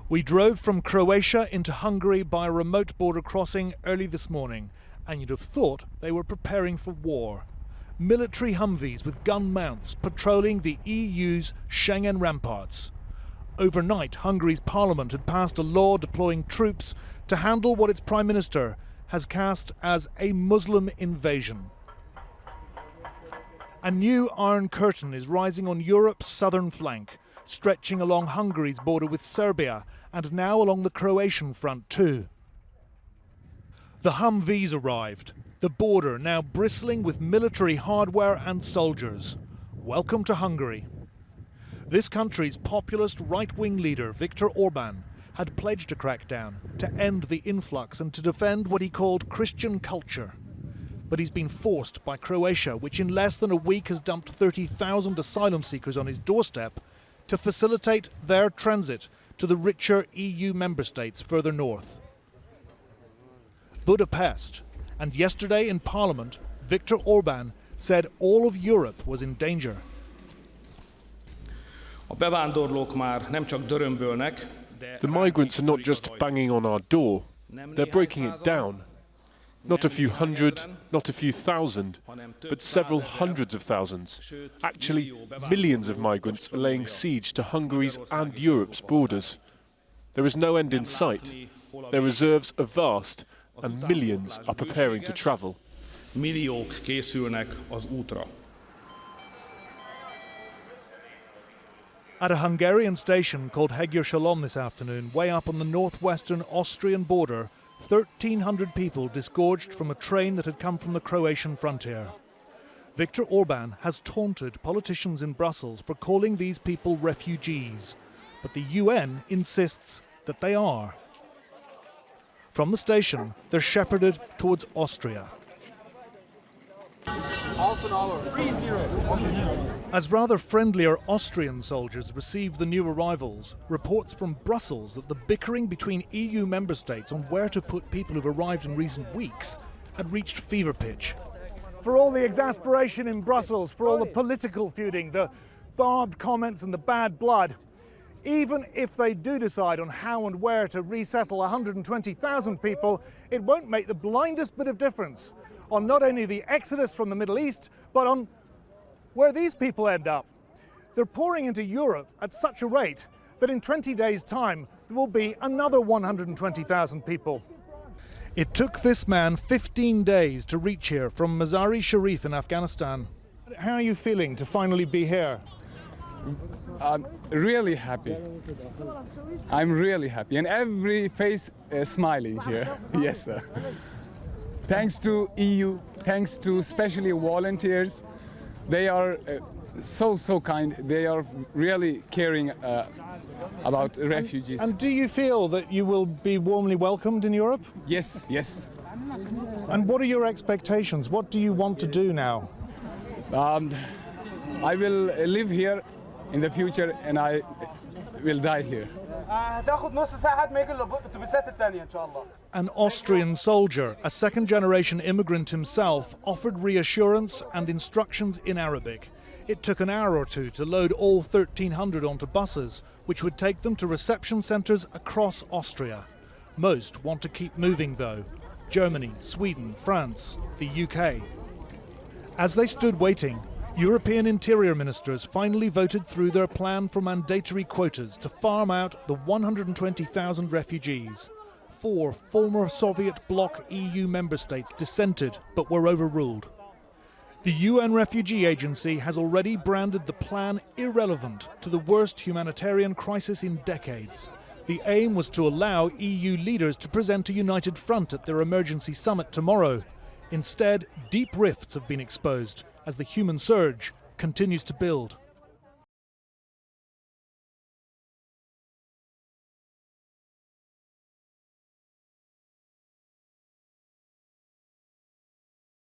We drove from Croatia into Hungary by a remote border crossing early this morning, and you'd have thought they were preparing for war. Military Humvees with gun mounts patrolling the EU's Schengen ramparts. Overnight, Hungary's parliament had passed a law deploying troops to handle what its prime minister has cast as a Muslim invasion. A new Iron Curtain is rising on Europe's southern flank, stretching along Hungary's border with Serbia and now along the Croatian front too. The Humvees arrived, the border now bristling with military hardware and soldiers. Welcome to Hungary. This country's populist right-wing leader, Viktor Orban, had pledged a crackdown to end the influx and to defend what he called Christian culture. But he's been forced by Croatia, which in less than a week has dumped 30,000 asylum seekers on his doorstep, to facilitate their transit to the richer EU member states further north. Budapest, and yesterday in Parliament, Viktor Orban said all of Europe was in danger. The migrants are not just banging on our door, they're breaking it down. Not a few hundred, not a few thousand, but several hundreds of thousands. Actually, millions of migrants are laying siege to Hungary's and Europe's borders. There is no end in sight. Their reserves are vast, and millions are preparing to travel. At a Hungarian station called Hegyar this afternoon, way up on the northwestern Austrian border, 1,300 people disgorged from a train that had come from the Croatian frontier. Viktor Orban has taunted politicians in Brussels for calling these people refugees, but the UN insists that they are. From the station, they're shepherded towards Austria. Half an hour. 3-0. As rather friendlier Austrian soldiers receive the new arrivals, reports from Brussels that the bickering between EU member states on where to put people who've arrived in recent weeks had reached fever pitch. For all the exasperation in Brussels, for all the political feuding, the barbed comments and the bad blood, even if they do decide on how and where to resettle 120,000 people, it won't make the blindest bit of difference on not only the exodus from the Middle East, but on where these people end up. They're pouring into Europe at such a rate that in 20 days' time, there will be another 120,000 people. It took this man 15 days to reach here from Mazar-e Sharif in Afghanistan. How are you feeling to finally be here? I'm really happy. I'm really happy, and every face is smiling here. Yes, sir. Thanks to EU, thanks to especially volunteers. They are so kind. They are really caring about refugees. And do you feel that you will be warmly welcomed in Europe? Yes, yes. And what are your expectations? What do you want to do now? I will live here in the future, and I will die here. An Austrian soldier, a second-generation immigrant himself, offered reassurance and instructions in Arabic. It took an hour or two to load all 1,300 onto buses, which would take them to reception centres across Austria. Most want to keep moving, though. Germany, Sweden, France, the UK. As they stood waiting, European interior ministers finally voted through their plan for mandatory quotas to farm out the 120,000 refugees. 4 former Soviet bloc EU member states dissented but were overruled. The UN Refugee Agency has already branded the plan irrelevant to the worst humanitarian crisis in decades. The aim was to allow EU leaders to present a united front at their emergency summit tomorrow. Instead, deep rifts have been exposed as the human surge continues to build.